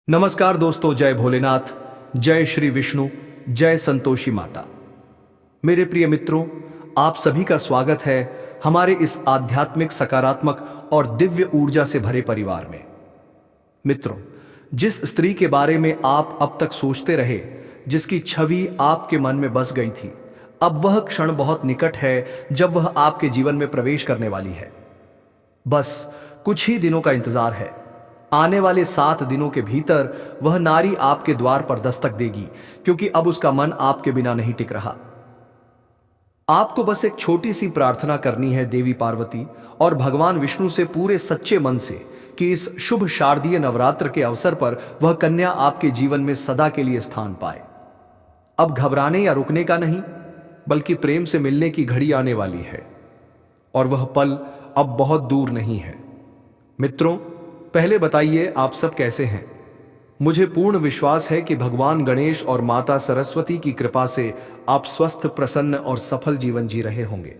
नमस्कार दोस्तों, जय भोलेनाथ, जय श्री विष्णु, जय संतोषी माता। मेरे प्रिय मित्रों, आप सभी का स्वागत है हमारे इस आध्यात्मिक, सकारात्मक और दिव्य ऊर्जा से भरे परिवार में। मित्रों, जिस स्त्री के बारे में आप अब तक सोचते रहे, जिसकी छवि आपके मन में बस गई थी, अब वह क्षण बहुत निकट है जब वह आपके जीवन में प्रवेश करने वाली है। बस कुछ ही दिनों का इंतजार है। आने वाले 7 दिनों के भीतर वह नारी आपके द्वार पर दस्तक देगी, क्योंकि अब उसका मन आपके बिना नहीं टिक रहा। आपको बस एक छोटी सी प्रार्थना करनी है देवी पार्वती और भगवान विष्णु से पूरे सच्चे मन से कि इस शुभ शारदीय नवरात्र के अवसर पर वह कन्या आपके जीवन में सदा के लिए स्थान पाए। अब घबराने या रुकने का नहीं, बल्कि प्रेम से मिलने की घड़ी आने वाली है, और वह पल अब बहुत दूर नहीं है। मित्रों, पहले बताइए आप सब कैसे हैं? मुझे पूर्ण विश्वास है कि भगवान गणेश और माता सरस्वती की कृपा से आप स्वस्थ, प्रसन्न और सफल जीवन जी रहे होंगे।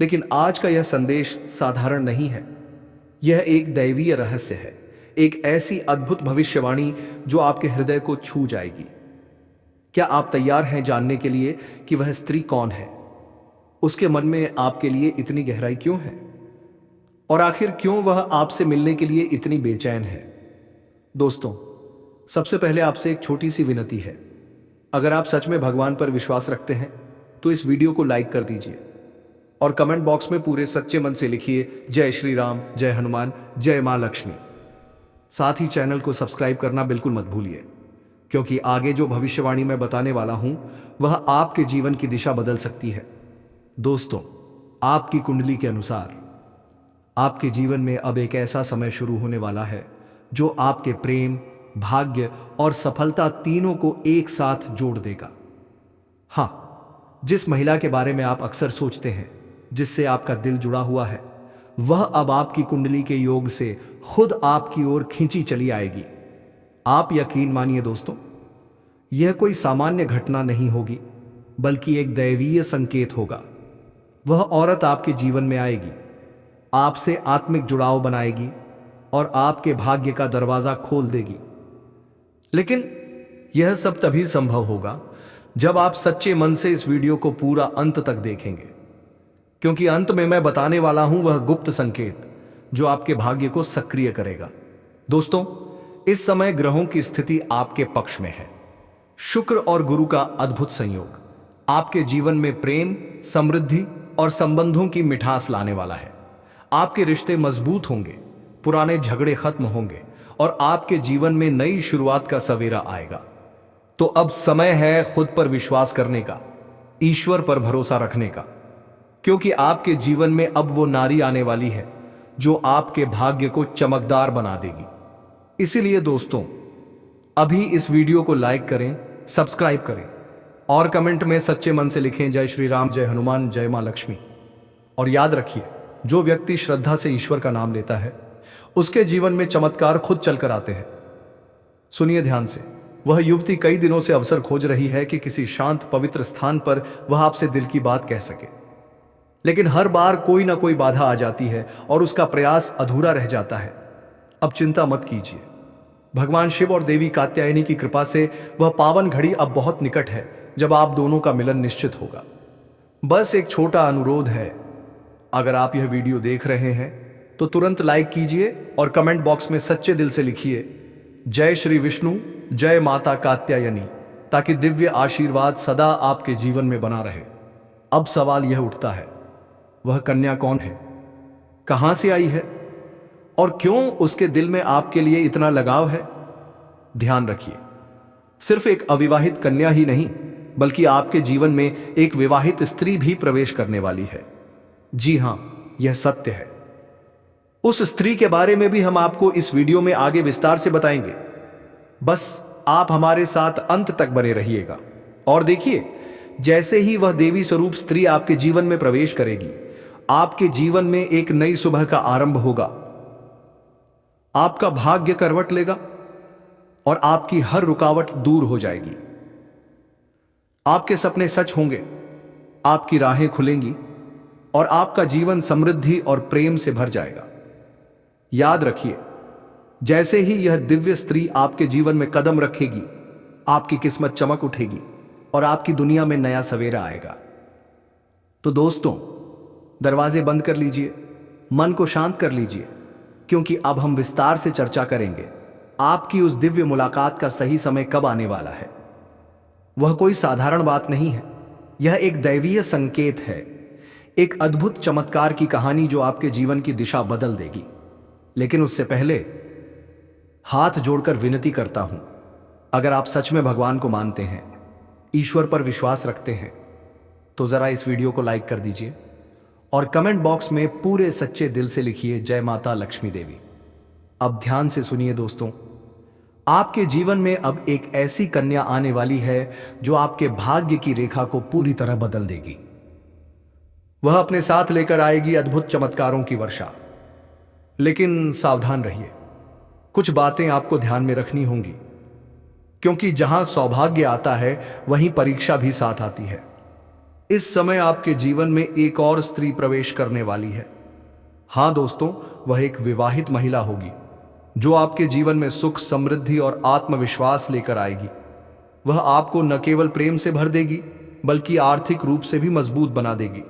लेकिन आज का यह संदेश साधारण नहीं है। यह एक दैवीय रहस्य है, एक ऐसी अद्भुत भविष्यवाणी जो आपके हृदय को छू जाएगी। क्या आप तैयार हैं जानने के लिए कि वह स्त्री कौन है? उसके मन में आपके लिए इतनी गहराई क्यों है, और आखिर क्यों वह आपसे मिलने के लिए इतनी बेचैन है? दोस्तों, सबसे पहले आपसे एक छोटी सी विनती है। अगर आप सच में भगवान पर विश्वास रखते हैं तो इस वीडियो को लाइक कर दीजिए और कमेंट बॉक्स में पूरे सच्चे मन से लिखिए जय श्री राम, जय हनुमान, जय मां लक्ष्मी। साथ ही चैनल को सब्सक्राइब करना बिल्कुल मत भूलिए, क्योंकि आगे जो भविष्यवाणी मैं बताने वाला हूं वह आपके जीवन की दिशा बदल सकती है। दोस्तों, आपकी कुंडली के अनुसार आपके जीवन में अब एक ऐसा समय शुरू होने वाला है जो आपके प्रेम, भाग्य और सफलता तीनों को एक साथ जोड़ देगा। हाँ, जिस महिला के बारे में आप अक्सर सोचते हैं, जिससे आपका दिल जुड़ा हुआ है, वह अब आपकी कुंडली के योग से खुद आपकी ओर खींची चली आएगी। आप यकीन मानिए दोस्तों, यह कोई सामान्य घटना नहीं होगी, बल्कि एक दैवीय संकेत होगा। वह औरत आपके जीवन में आएगी, आपसे आत्मिक जुड़ाव बनाएगी और आपके भाग्य का दरवाजा खोल देगी। लेकिन यह सब तभी संभव होगा जब आप सच्चे मन से इस वीडियो को पूरा अंत तक देखेंगे, क्योंकि अंत में मैं बताने वाला हूं वह गुप्त संकेत जो आपके भाग्य को सक्रिय करेगा। दोस्तों, इस समय ग्रहों की स्थिति आपके पक्ष में है। शुक्र और गुरु का अद्भुत संयोग आपके जीवन में प्रेम, समृद्धि और संबंधों की मिठास लाने वाला है। आपके रिश्ते मजबूत होंगे, पुराने झगड़े खत्म होंगे और आपके जीवन में नई शुरुआत का सवेरा आएगा। तो अब समय है खुद पर विश्वास करने का, ईश्वर पर भरोसा रखने का, क्योंकि आपके जीवन में अब वो नारी आने वाली है जो आपके भाग्य को चमकदार बना देगी। इसीलिए दोस्तों, अभी इस वीडियो को लाइक करें, सब्सक्राइब करें और कमेंट में सच्चे मन से लिखें जय श्री राम, जय हनुमान, जय मां लक्ष्मी। और याद रखिए, जो व्यक्ति श्रद्धा से ईश्वर का नाम लेता है, उसके जीवन में चमत्कार खुद चलकर आते हैं। सुनिए ध्यान से। वह युवती कई दिनों से अवसर खोज रही है कि किसी शांत, पवित्र स्थान पर वह आपसे दिल की बात कह सके, लेकिन हर बार कोई ना कोई बाधा आ जाती है और उसका प्रयास अधूरा रह जाता है। अब चिंता मत कीजिए, भगवान शिव और देवी कात्यायनी की कृपा से वह पावन घड़ी अब बहुत निकट है जब आप दोनों का मिलन निश्चित होगा। बस एक छोटा अनुरोध है, अगर आप यह वीडियो देख रहे हैं तो तुरंत लाइक कीजिए और कमेंट बॉक्स में सच्चे दिल से लिखिए जय श्री विष्णु, जय माता कात्यायनी, ताकि दिव्य आशीर्वाद सदा आपके जीवन में बना रहे। अब सवाल यह उठता है, वह कन्या कौन है, कहां से आई है और क्यों उसके दिल में आपके लिए इतना लगाव है? ध्यान रखिए, सिर्फ एक अविवाहित कन्या ही नहीं, बल्कि आपके जीवन में एक विवाहित स्त्री भी प्रवेश करने वाली है। जी हां, यह सत्य है। उस स्त्री के बारे में भी हम आपको इस वीडियो में आगे विस्तार से बताएंगे। बस आप हमारे साथ अंत तक बने रहिएगा और देखिए, जैसे ही वह देवी स्वरूप स्त्री आपके जीवन में प्रवेश करेगी, आपके जीवन में एक नई सुबह का आरंभ होगा। आपका भाग्य करवट लेगा और आपकी हर रुकावट दूर हो जाएगी। आपके सपने सच होंगे, आपकी राहें खुलेंगी और आपका जीवन समृद्धि और प्रेम से भर जाएगा। याद रखिए, जैसे ही यह दिव्य स्त्री आपके जीवन में कदम रखेगी, आपकी किस्मत चमक उठेगी और आपकी दुनिया में नया सवेरा आएगा। तो दोस्तों, दरवाजे बंद कर लीजिए, मन को शांत कर लीजिए, क्योंकि अब हम विस्तार से चर्चा करेंगे आपकी उस दिव्य मुलाकात का सही समय कब आने वाला है। वह कोई साधारण बात नहीं है, यह एक दैवीय संकेत है, एक अद्भुत चमत्कार की कहानी जो आपके जीवन की दिशा बदल देगी। लेकिन उससे पहले हाथ जोड़कर विनती करता हूं, अगर आप सच में भगवान को मानते हैं, ईश्वर पर विश्वास रखते हैं, तो जरा इस वीडियो को लाइक कर दीजिए और कमेंट बॉक्स में पूरे सच्चे दिल से लिखिए जय माता लक्ष्मी देवी। अब ध्यान से सुनिए दोस्तों, आपके जीवन में अब एक ऐसी कन्या आने वाली है जो आपके भाग्य की रेखा को पूरी तरह बदल देगी। वह अपने साथ लेकर आएगी अद्भुत चमत्कारों की वर्षा। लेकिन सावधान रहिए, कुछ बातें आपको ध्यान में रखनी होंगी, क्योंकि जहां सौभाग्य आता है वहीं परीक्षा भी साथ आती है। इस समय आपके जीवन में एक और स्त्री प्रवेश करने वाली है। हां दोस्तों, वह एक विवाहित महिला होगी जो आपके जीवन में सुख, समृद्धि और आत्मविश्वास लेकर आएगी। वह आपको न केवल प्रेम से भर देगी, बल्कि आर्थिक रूप से भी मजबूत बना देगी।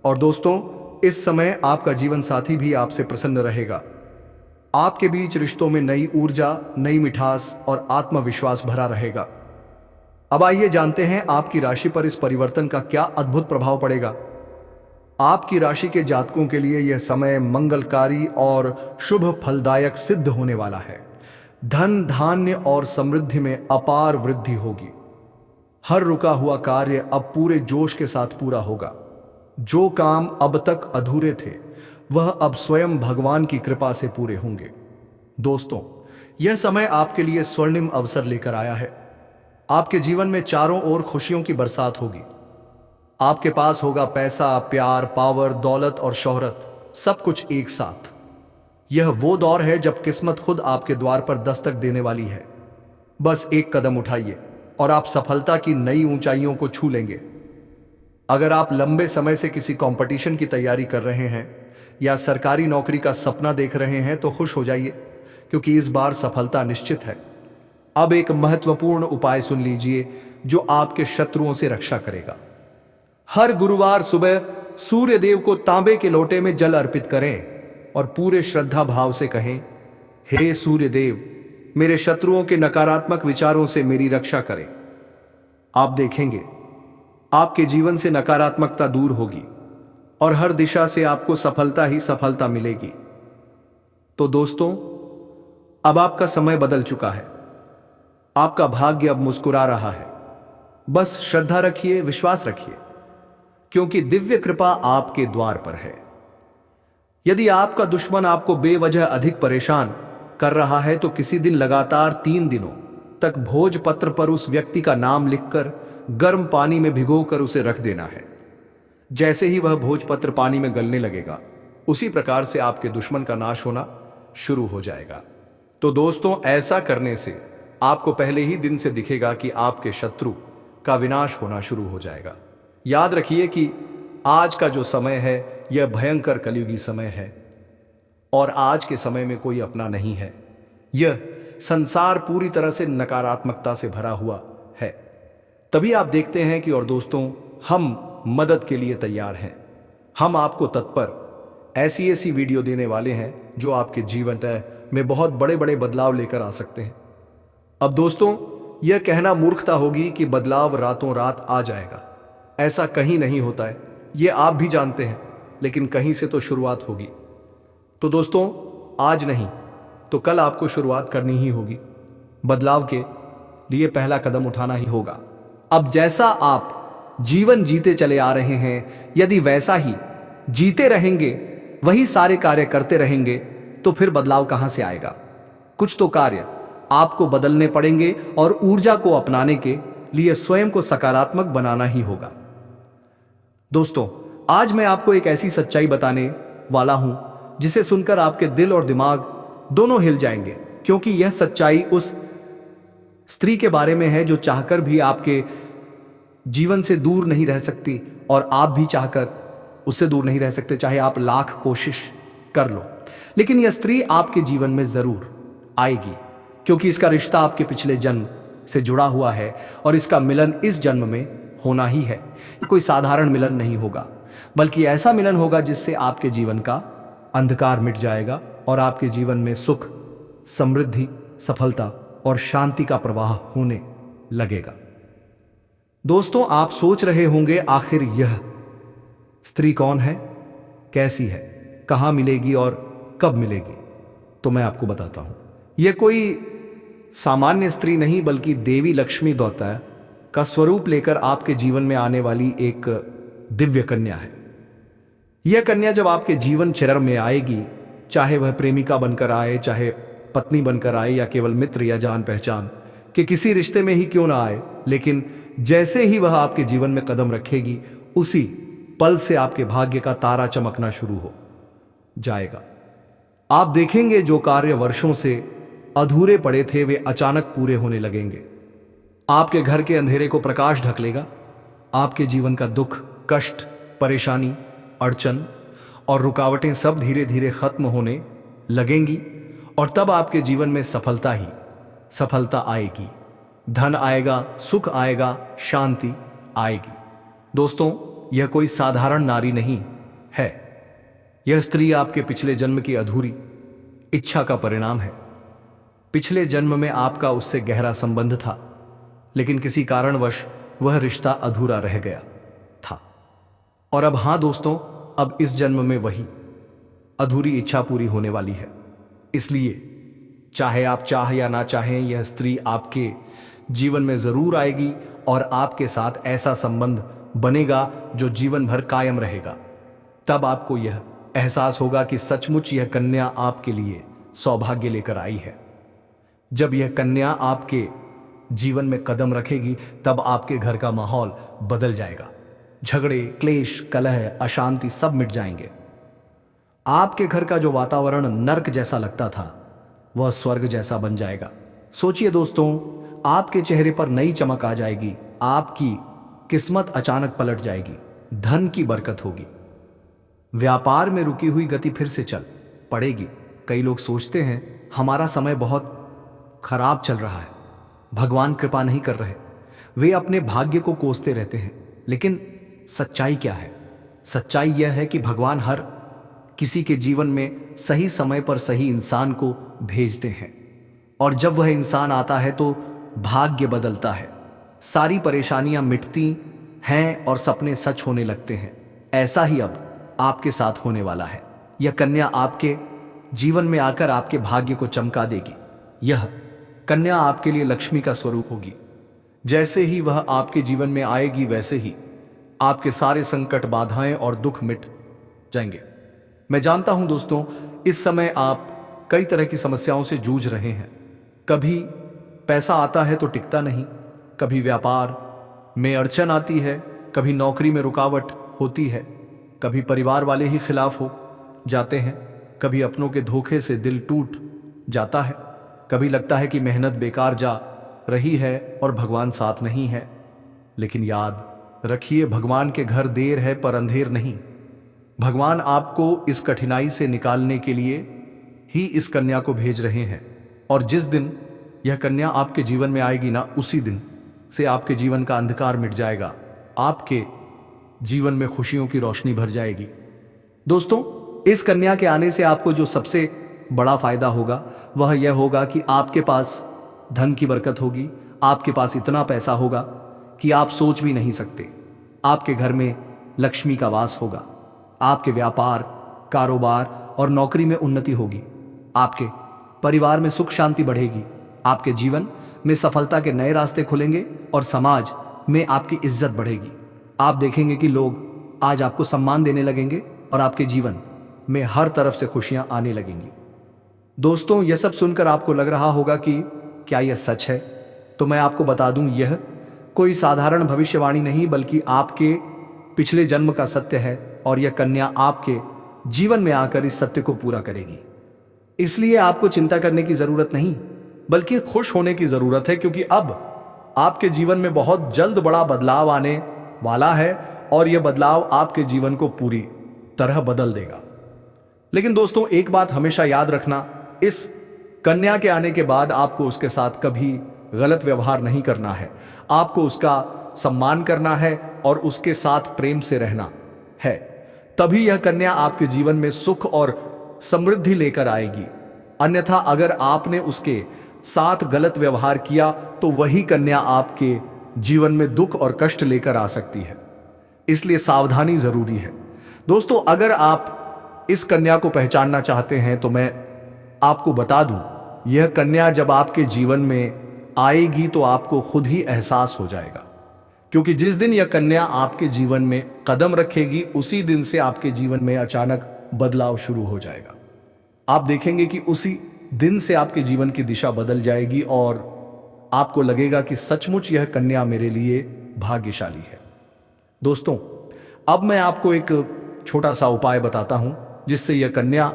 और दोस्तों, इस समय आपका जीवन साथी भी आपसे प्रसन्न रहेगा। आपके बीच रिश्तों में नई ऊर्जा, नई मिठास और आत्मविश्वास भरा रहेगा। अब आइए जानते हैं आपकी राशि पर इस परिवर्तन का क्या अद्भुत प्रभाव पड़ेगा। आपकी राशि के जातकों के लिए यह समय मंगलकारी और शुभ फलदायक सिद्ध होने वाला है। धन, धान्य और समृद्धि में अपार वृद्धि होगी। हर रुका हुआ कार्य अब पूरे जोश के साथ पूरा होगा। जो काम अब तक अधूरे थे, वह अब स्वयं भगवान की कृपा से पूरे होंगे। दोस्तों, यह समय आपके लिए स्वर्णिम अवसर लेकर आया है। आपके जीवन में चारों ओर खुशियों की बरसात होगी। आपके पास होगा पैसा, प्यार, पावर, दौलत और शोहरत, सब कुछ एक साथ। यह वो दौर है जब किस्मत खुद आपके द्वार पर दस्तक देने वाली है। बस एक कदम उठाइए और आप सफलता की नई ऊंचाइयों को छू लेंगे। अगर आप लंबे समय से किसी कंपटीशन की तैयारी कर रहे हैं या सरकारी नौकरी का सपना देख रहे हैं, तो खुश हो जाइए, क्योंकि इस बार सफलता निश्चित है। अब एक महत्वपूर्ण उपाय सुन लीजिए जो आपके शत्रुओं से रक्षा करेगा। हर गुरुवार सुबह सूर्य देव को तांबे के लोटे में जल अर्पित करें और पूरे श्रद्धा भाव से कहें, हे सूर्य देव, मेरे शत्रुओं के नकारात्मक विचारों से मेरी रक्षा करें। आप देखेंगे आपके जीवन से नकारात्मकता दूर होगी और हर दिशा से आपको सफलता ही सफलता मिलेगी। तो दोस्तों, अब आपका समय बदल चुका है। आपका भाग्य अब मुस्कुरा रहा है। बस श्रद्धा रखिए, विश्वास रखिए, क्योंकि दिव्य कृपा आपके द्वार पर है। यदि आपका दुश्मन आपको बेवजह अधिक परेशान कर रहा है, तो किसी दिन लगातार 3 दिनों तक भोजपत्र पर उस व्यक्ति का नाम लिखकर गर्म पानी में भिगोकर उसे रख देना है। जैसे ही वह भोजपत्र पानी में गलने लगेगा, उसी प्रकार से आपके दुश्मन का नाश होना शुरू हो जाएगा। तो दोस्तों, ऐसा करने से आपको पहले ही दिन से दिखेगा कि आपके शत्रु का विनाश होना शुरू हो जाएगा। याद रखिए कि आज का जो समय है, यह भयंकर कलयुगी समय है और आज के समय में कोई अपना नहीं है। यह संसार पूरी तरह से नकारात्मकता से भरा हुआ है। तभी आप देखते हैं कि, और दोस्तों, हम मदद के लिए तैयार हैं। हम आपको तत्पर ऐसी वीडियो देने वाले हैं जो आपके जीवन में बहुत बड़े बड़े बदलाव लेकर आ सकते हैं। अब दोस्तों, यह कहना मूर्खता होगी कि बदलाव रातों रात आ जाएगा। ऐसा कहीं नहीं होता है, यह आप भी जानते हैं, लेकिन कहीं से तो शुरुआत होगी। तो दोस्तों, आज नहीं तो कल आपको शुरुआत करनी ही होगी। बदलाव के लिए पहला कदम उठाना ही होगा। अब जैसा आप जीवन जीते चले आ रहे हैं, यदि वैसा ही जीते रहेंगे, वही सारे कार्य करते रहेंगे, तो फिर बदलाव कहां से आएगा। कुछ तो कार्य आपको बदलने पड़ेंगे और ऊर्जा को अपनाने के लिए स्वयं को सकारात्मक बनाना ही होगा। दोस्तों, आज मैं आपको एक ऐसी सच्चाई बताने वाला हूं जिसे सुनकर आपके दिल और दिमाग दोनों हिल जाएंगे, क्योंकि यह सच्चाई उस स्त्री के बारे में है जो चाहकर भी आपके जीवन से दूर नहीं रह सकती और आप भी चाहकर उससे दूर नहीं रह सकते, चाहे आप लाख कोशिश कर लो। लेकिन यह स्त्री आपके जीवन में जरूर आएगी, क्योंकि इसका रिश्ता आपके पिछले जन्म से जुड़ा हुआ है और इसका मिलन इस जन्म में होना ही है। कोई साधारण मिलन नहीं होगा, बल्कि ऐसा मिलन होगा जिससे आपके जीवन का अंधकार मिट जाएगा और आपके जीवन में सुख, समृद्धि, सफलता और शांति का प्रवाह होने लगेगा। दोस्तों, आप सोच रहे होंगे आखिर यह स्त्री कौन है, कैसी है, कहां मिलेगी और कब मिलेगी? तो मैं आपको बताता हूं। यह कोई सामान्य स्त्री नहीं, बल्कि देवी लक्ष्मी दौता का स्वरूप लेकर आपके जीवन में आने वाली एक दिव्य कन्या है। यह कन्या जब आपके जीवन चरण में आएगी, चाहे वह प्रेमिका बनकर आए, चाहे पत्नी बनकर आए, या केवल मित्र या जान पहचान के किसी रिश्ते में ही क्यों ना आए, लेकिन जैसे ही वह आपके जीवन में कदम रखेगी, उसी पल से आपके भाग्य का तारा चमकना शुरू हो जाएगा। आप देखेंगे जो कार्य वर्षों से अधूरे पड़े थे वे अचानक पूरे होने लगेंगे। आपके घर के अंधेरे को प्रकाश ढक लेगा। आपके जीवन का दुख, कष्ट, परेशानी, अड़चन और रुकावटें सब धीरे धीरे खत्म होने लगेंगी और तब आपके जीवन में सफलता ही सफलता आएगी। धन आएगा, सुख आएगा, शांति आएगी। दोस्तों, यह कोई साधारण नारी नहीं है। यह स्त्री आपके पिछले जन्म की अधूरी इच्छा का परिणाम है। पिछले जन्म में आपका उससे गहरा संबंध था, लेकिन किसी कारणवश वह रिश्ता अधूरा रह गया था। और अब हां दोस्तों, अब इस जन्म में वही अधूरी इच्छा पूरी होने वाली है। इसलिए चाहे आप चाह या ना चाहें, यह स्त्री आपके जीवन में जरूर आएगी और आपके साथ ऐसा संबंध बनेगा जो जीवन भर कायम रहेगा। तब आपको यह एहसास होगा कि सचमुच यह कन्या आपके लिए सौभाग्य लेकर आई है। जब यह कन्या आपके जीवन में कदम रखेगी, तब आपके घर का माहौल बदल जाएगा। झगड़े, क्लेश, कलह, अशांति सब मिट जाएंगे। आपके घर का जो वातावरण नर्क जैसा लगता था, वह स्वर्ग जैसा बन जाएगा। सोचिए दोस्तों, आपके चेहरे पर नई चमक आ जाएगी। आपकी किस्मत अचानक पलट जाएगी। धन की बरकत होगी। व्यापार में रुकी हुई गति फिर से चल पड़ेगी। कई लोग सोचते हैं हमारा समय बहुत खराब चल रहा है, भगवान कृपा नहीं कर रहे। वे अपने भाग्य को कोसते रहते हैं, लेकिन सच्चाई क्या है? सच्चाई यह है कि भगवान हर किसी के जीवन में सही समय पर सही इंसान को भेजते हैं, और जब वह इंसान आता है तो भाग्य बदलता है। सारी परेशानियां मिटती हैं और सपने सच होने लगते हैं। ऐसा ही अब आपके साथ होने वाला है। यह कन्या आपके जीवन में आकर आपके भाग्य को चमका देगी। यह कन्या आपके लिए लक्ष्मी का स्वरूप होगी। जैसे ही वह आपके जीवन में आएगी, वैसे ही आपके सारे संकट, बाधाएं और दुख मिट जाएंगे। मैं जानता हूं दोस्तों, इस समय आप कई तरह की समस्याओं से जूझ रहे हैं। कभी पैसा आता है तो टिकता नहीं, कभी व्यापार में अड़चन आती है, कभी नौकरी में रुकावट होती है, कभी परिवार वाले ही खिलाफ हो जाते हैं, कभी अपनों के धोखे से दिल टूट जाता है, कभी लगता है कि मेहनत बेकार जा रही है और भगवान साथ नहीं है। लेकिन याद रखिए, भगवान के घर देर है पर अंधेर नहीं। भगवान आपको इस कठिनाई से निकालने के लिए ही इस कन्या को भेज रहे हैं। और जिस दिन यह कन्या आपके जीवन में आएगी ना, उसी दिन से आपके जीवन का अंधकार मिट जाएगा। आपके जीवन में खुशियों की रोशनी भर जाएगी। दोस्तों, इस कन्या के आने से आपको जो सबसे बड़ा फायदा होगा वह यह होगा कि आपके पास धन की बरकत होगी। आपके पास इतना पैसा होगा कि आप सोच भी नहीं सकते। आपके घर में लक्ष्मी का वास होगा। आपके व्यापार, कारोबार और नौकरी में उन्नति होगी। आपके परिवार में सुख शांति बढ़ेगी। आपके जीवन में सफलता के नए रास्ते खुलेंगे और समाज में आपकी इज्जत बढ़ेगी। आप देखेंगे कि लोग आज आपको सम्मान देने लगेंगे और आपके जीवन में हर तरफ से खुशियां आने लगेंगी। दोस्तों, यह सब सुनकर आपको लग रहा होगा कि क्या यह सच है? तो मैं आपको बता दूं, यह कोई साधारण भविष्यवाणी नहीं, बल्कि आपके पिछले जन्म का सत्य है और यह कन्या आपके जीवन में आकर इस सत्य को पूरा करेगी। इसलिए आपको चिंता करने की जरूरत नहीं, बल्कि खुश होने की जरूरत है, क्योंकि अब आपके जीवन में बहुत जल्द बड़ा बदलाव आने वाला है और यह बदलाव आपके जीवन को पूरी तरह बदल देगा। लेकिन दोस्तों, एक बात हमेशा याद रखना, इस कन्या के आने के बाद आपको उसके साथ कभी गलत व्यवहार नहीं करना है। आपको उसका सम्मान करना है और उसके साथ प्रेम से रहना है। तभी यह कन्या आपके जीवन में सुख और समृद्धि लेकर आएगी। अन्यथा अगर आपने उसके साथ गलत व्यवहार किया तो वही कन्या आपके जीवन में दुख और कष्ट लेकर आ सकती है। इसलिए सावधानी जरूरी है। दोस्तों, अगर आप इस कन्या को पहचानना चाहते हैं तो मैं आपको बता दूं, यह कन्या जब आपके जीवन में आएगी तो आपको खुद ही एहसास हो जाएगा। क्योंकि जिस दिन यह कन्या आपके जीवन में कदम रखेगी उसी दिन से आपके जीवन में अचानक बदलाव शुरू हो जाएगा। आप देखेंगे कि उसी दिन से आपके जीवन की दिशा बदल जाएगी और आपको लगेगा कि सचमुच यह कन्या मेरे लिए भाग्यशाली है। दोस्तों, अब मैं आपको एक छोटा सा उपाय बताता हूं जिससे यह कन्या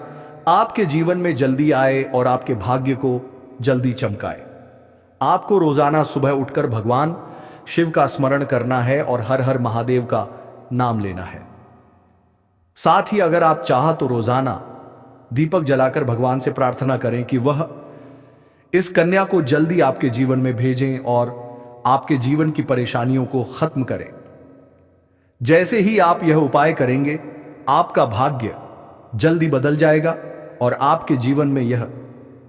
आपके जीवन में जल्दी आए और आपके भाग्य को जल्दी चमकाए। आपको रोजाना सुबह उठकर भगवान शिव का स्मरण करना है और हर हर महादेव का नाम लेना है। साथ ही अगर आप चाह तो रोजाना दीपक जलाकर भगवान से प्रार्थना करें कि वह इस कन्या को जल्दी आपके जीवन में भेजें और आपके जीवन की परेशानियों को खत्म करें। जैसे ही आप यह उपाय करेंगे, आपका भाग्य जल्दी बदल जाएगा और आपके जीवन में यह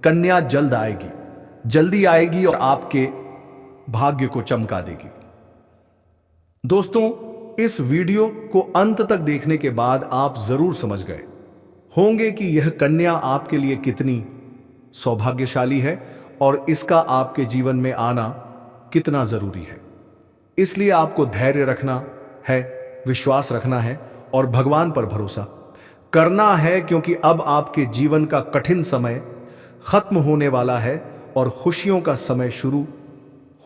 कन्या जल्दी आएगी और आपके भाग्य को चमका देगी। दोस्तों, इस वीडियो को अंत तक देखने के बाद आप जरूर समझ गए होंगे कि यह कन्या आपके लिए कितनी सौभाग्यशाली है और इसका आपके जीवन में आना कितना जरूरी है। इसलिए आपको धैर्य रखना है, विश्वास रखना है और भगवान पर भरोसा करना है, क्योंकि अब आपके जीवन का कठिन समय खत्म होने वाला है और खुशियों का समय शुरू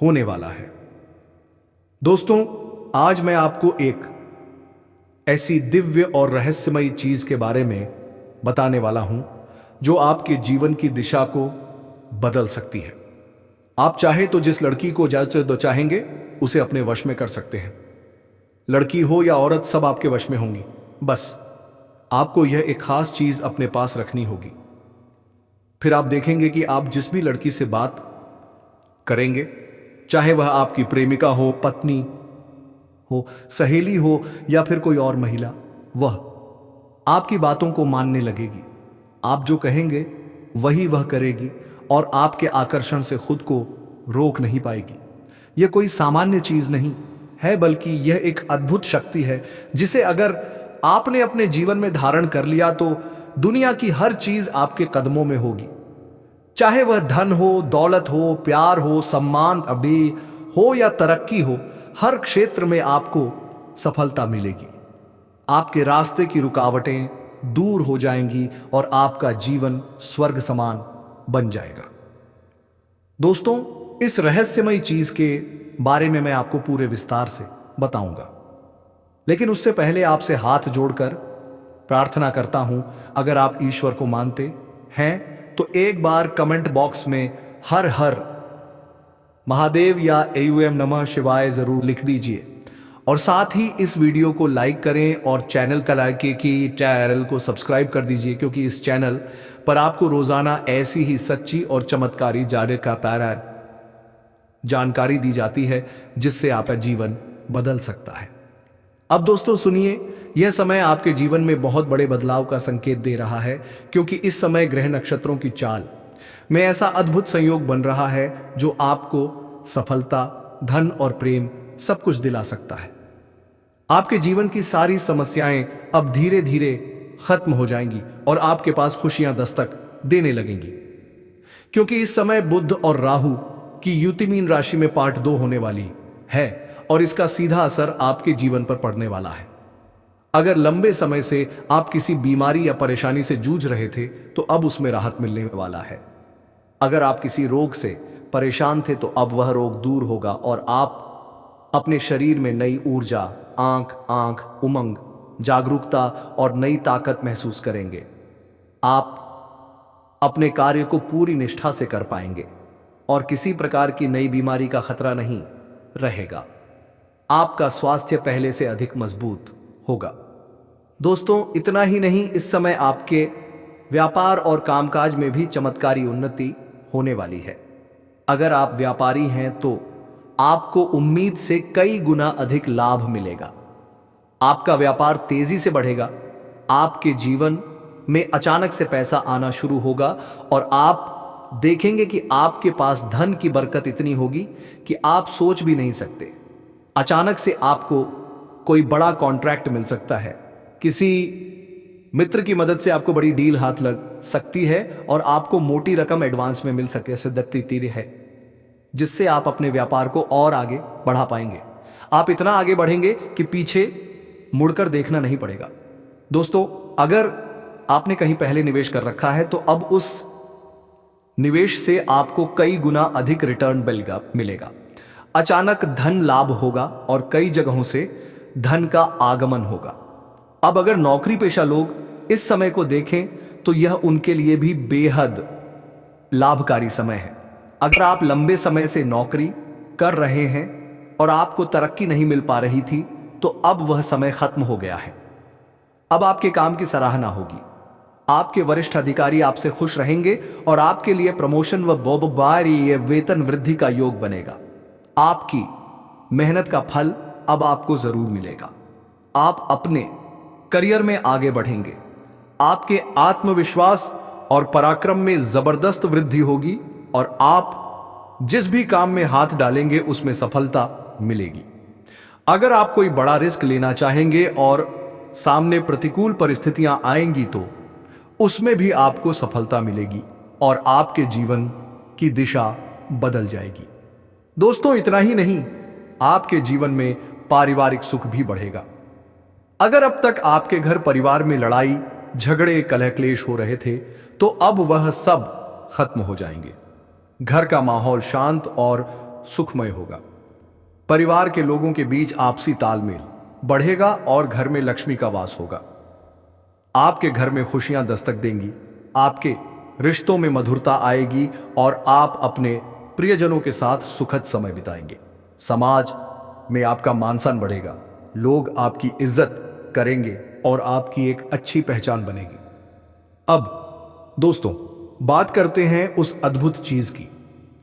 होने वाला है। दोस्तों, आज मैं आपको एक ऐसी दिव्य और रहस्यमयी चीज के बारे में बताने वाला हूं जो आपके जीवन की दिशा को बदल सकती है। आप चाहे तो जिस लड़की को चाहेंगे उसे अपने वश में कर सकते हैं। लड़की हो या औरत, सब आपके वश में होंगी। बस आपको यह एक खास चीज अपने पास रखनी होगी। फिर आप देखेंगे कि आप जिस भी लड़की से बात करेंगे, चाहे वह आपकी प्रेमिका हो, पत्नी हो, सहेली हो या फिर कोई और महिला, वह आपकी बातों को मानने लगेगी। आप जो कहेंगे वही वह करेगी और आपके आकर्षण से खुद को रोक नहीं पाएगी। यह कोई सामान्य चीज नहीं है, बल्कि यह एक अद्भुत शक्ति है जिसे अगर आपने अपने जीवन में धारण कर लिया तो दुनिया की हर चीज आपके कदमों में होगी। चाहे वह धन हो, दौलत हो, प्यार हो, सम्मान अभी हो या तरक्की हो, हर क्षेत्र में आपको सफलता मिलेगी। आपके रास्ते की रुकावटें दूर हो जाएंगी और आपका जीवन स्वर्ग समान बन जाएगा। दोस्तों, इस रहस्यमयी चीज के बारे में मैं आपको पूरे विस्तार से बताऊंगा, लेकिन उससे पहले आपसे हाथ जोड़कर प्रार्थना करता हूं, अगर आप ईश्वर को मानते हैं तो एक बार कमेंट बॉक्स में हर हर महादेव या एयूएम नमः शिवाय जरूर लिख दीजिए और साथ ही इस वीडियो को लाइक करें और चैनल को सब्सक्राइब कर दीजिए, क्योंकि इस चैनल पर आपको रोजाना ऐसी ही सच्ची और चमत्कारी जानकारी दी जाती है जिससे आपका जीवन बदल सकता है। अब दोस्तों सुनिए, यह समय आपके जीवन में बहुत बड़े बदलाव का संकेत दे रहा है, क्योंकि इस समय ग्रह नक्षत्रों की चाल में ऐसा अद्भुत संयोग बन रहा है जो आपको सफलता, धन और प्रेम सब कुछ दिला सकता है। आपके जीवन की सारी समस्याएं अब धीरे धीरे खत्म हो जाएंगी और आपके पास खुशियां दस्तक देने लगेंगी, क्योंकि इस समय बुध और राहु की युति मीन राशि में पार्ट 2 होने वाली है और इसका सीधा असर आपके जीवन पर पड़ने वाला है। अगर लंबे समय से आप किसी बीमारी या परेशानी से जूझ रहे थे तो अब उसमें राहत मिलने वाला है। अगर आप किसी रोग से परेशान थे तो अब वह रोग दूर होगा और आप अपने शरीर में नई ऊर्जा, आंख, उमंग, जागरूकता और नई ताकत महसूस करेंगे। आप अपने कार्य को पूरी निष्ठा से कर पाएंगे और किसी प्रकार की नई बीमारी का खतरा नहीं रहेगा। आपका स्वास्थ्य पहले से अधिक मजबूत होगा। दोस्तों, इतना ही नहीं, इस समय आपके व्यापार और कामकाज में भी चमत्कारी उन्नति होने वाली है। अगर आप व्यापारी हैं तो आपको उम्मीद से कई गुना अधिक लाभ मिलेगा। आपका व्यापार तेजी से बढ़ेगा। आपके जीवन में अचानक से पैसा आना शुरू होगा और आप देखेंगे कि आपके पास धन की बरकत इतनी होगी कि आप सोच भी नहीं सकते। अचानक से आपको कोई बड़ा कॉन्ट्रैक्ट मिल सकता है। किसी मित्र की मदद से आपको बड़ी डील हाथ लग सकती है और आपको मोटी रकम एडवांस में मिल सकती है, जिससे आप अपने व्यापार को और आगे बढ़ा पाएंगे। आप इतना आगे बढ़ेंगे कि पीछे मुड़कर देखना नहीं पड़ेगा। दोस्तों, अगर आपने कहीं पहले निवेश कर रखा है तो अब उस निवेश से आपको कई गुना अधिक रिटर्न मिलेगा। अचानक धन लाभ होगा और कई जगहों से धन का आगमन होगा। अब अगर नौकरी पेशा लोग इस समय को देखें तो यह उनके लिए भी बेहद लाभकारी समय है। अगर आप लंबे समय से नौकरी कर रहे हैं और आपको तरक्की नहीं मिल पा रही थी तो अब वह समय खत्म हो गया है। अब आपके काम की सराहना होगी। आपके वरिष्ठ अधिकारी आपसे खुश रहेंगे और आपके लिए प्रमोशन व वेतन वृद्धि का योग बनेगा। आपकी मेहनत का फल अब आपको जरूर मिलेगा। आप अपने करियर में आगे बढ़ेंगे। आपके आत्मविश्वास और पराक्रम में जबरदस्त वृद्धि होगी और आप जिस भी काम में हाथ डालेंगे उसमें सफलता मिलेगी। अगर आप कोई बड़ा रिस्क लेना चाहेंगे और सामने प्रतिकूल परिस्थितियां आएंगी तो उसमें भी आपको सफलता मिलेगी और आपके जीवन की दिशा बदल जाएगी। दोस्तों, इतना ही नहीं, आपके जीवन में पारिवारिक सुख भी बढ़ेगा। अगर अब तक आपके घर परिवार में लड़ाई झगड़े कलह क्लेश हो रहे थे तो अब वह सब खत्म हो जाएंगे। घर का माहौल शांत और सुखमय होगा। परिवार के लोगों के बीच आपसी तालमेल बढ़ेगा और घर में लक्ष्मी का वास होगा। आपके घर में खुशियां दस्तक देंगी। आपके रिश्तों में मधुरता आएगी और आप अपने प्रियजनों के साथ सुखद समय बिताएंगे। समाज में आपका मान सम्मान बढ़ेगा। लोग आपकी इज्जत करेंगे और आपकी एक अच्छी पहचान बनेगी। अब दोस्तों, बात करते हैं उस अद्भुत चीज की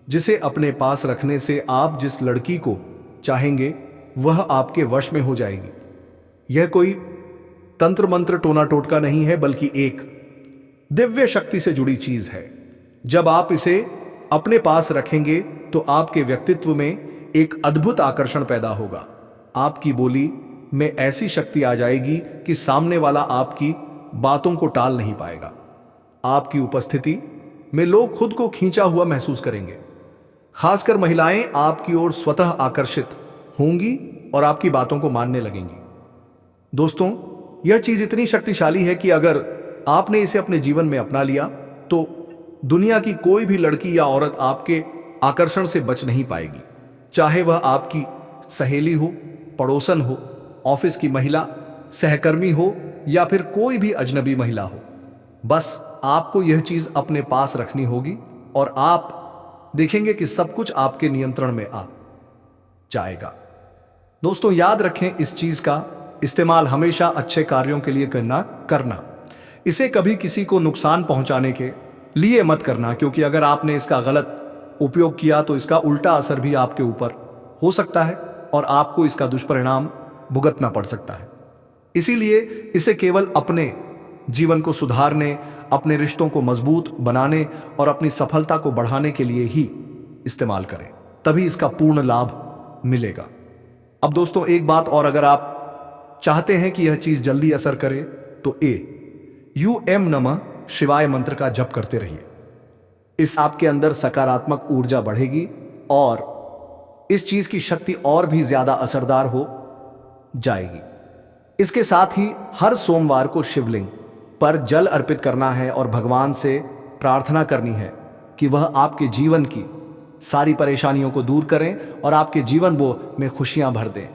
जिसे अपने पास रखने से आप जिस लड़की को चाहेंगे वह आपके वश में हो जाएगी। यह कोई तंत्र मंत्र टोना टोटका नहीं है, बल्कि एक दिव्य शक्ति से जुड़ी चीज है। जब आप इसे अपने पास रखेंगे तो आपके व्यक्तित्व में एक अद्भुत आकर्षण पैदा होगा। आपकी बोली में ऐसी शक्ति आ जाएगी कि सामने वाला आपकी बातों को टाल नहीं पाएगा। आपकी उपस्थिति में लोग खुद को खींचा हुआ महसूस करेंगे। खासकर महिलाएं आपकी ओर स्वतः आकर्षित होंगी और आपकी बातों को मानने लगेंगी। दोस्तों, यह चीज इतनी शक्तिशाली है कि अगर आपने इसे अपने जीवन में अपना लिया तो दुनिया की कोई भी लड़की या औरत आपके आकर्षण से बच नहीं पाएगी। चाहे वह आपकी सहेली हो, पड़ोसन हो, ऑफिस की महिला, सहकर्मी हो या फिर कोई भी अजनबी महिला हो। बस आपको यह चीज अपने पास रखनी होगी और आप देखेंगे कि सब कुछ आपके नियंत्रण में आ जाएगा। दोस्तों, याद रखें, इस चीज का इस्तेमाल हमेशा अच्छे कार्यों के लिए करना। इसे कभी किसी को नुकसान पहुंचाने के लिए मत करना, क्योंकि अगर आपने इसका गलत उपयोग किया तो इसका उल्टा असर भी आपके ऊपर हो सकता है और आपको इसका दुष्परिणाम भुगतना पड़ सकता है। इसीलिए इसे केवल अपने जीवन को सुधारने, अपने रिश्तों को मजबूत बनाने और अपनी सफलता को बढ़ाने के लिए ही इस्तेमाल करें, तभी इसका पूर्ण लाभ मिलेगा। अब दोस्तों, एक बात और, अगर आप चाहते हैं कि यह चीज जल्दी असर करे तो UM नमः शिवाय मंत्र का जप करते रहिए। इस आपके अंदर सकारात्मक ऊर्जा बढ़ेगी और इस चीज की शक्ति और भी ज्यादा असरदार हो जाएगी। इसके साथ ही हर सोमवार को शिवलिंग पर जल अर्पित करना है और भगवान से प्रार्थना करनी है कि वह आपके जीवन की सारी परेशानियों को दूर करें और आपके जीवन में खुशियां भर दें।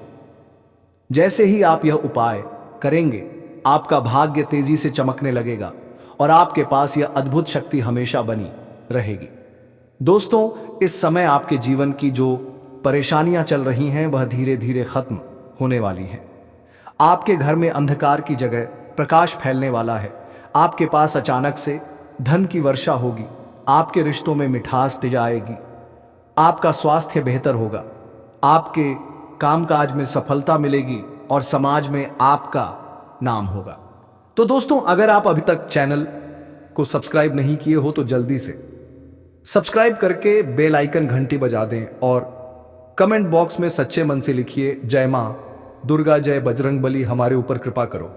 जैसे ही आप यह उपाय करेंगे, आपका भाग्य तेजी से चमकने लगेगा और आपके पास यह अद्भुत शक्ति हमेशा बनी रहेगी। दोस्तों, इस समय आपके जीवन की जो परेशानियां चल रही हैं वह धीरे धीरे खत्म होने वाली है। आपके घर में अंधकार की जगह प्रकाश फैलने वाला है। आपके पास अचानक से धन की वर्षा होगी, आपके रिश्तों में मिठास आएगी, आपका स्वास्थ्य बेहतर होगा, आपके कामकाज में सफलता मिलेगी और समाज में आपका नाम होगा। तो दोस्तों, अगर आप अभी तक चैनल को सब्सक्राइब नहीं किए हो तो जल्दी से सब्सक्राइब करके बेल आइकन घंटी बजा दें और कमेंट बॉक्स में सच्चे मन से लिखिए जय मां दुर्गा, जय बजरंगबली, हमारे ऊपर कृपा करो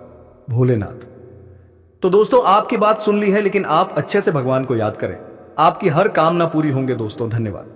भोलेनाथ। तो दोस्तों, आपकी बात सुन ली है, लेकिन आप अच्छे से भगवान को याद करें, आपकी हर कामना पूरी होंगे दोस्तों। धन्यवाद।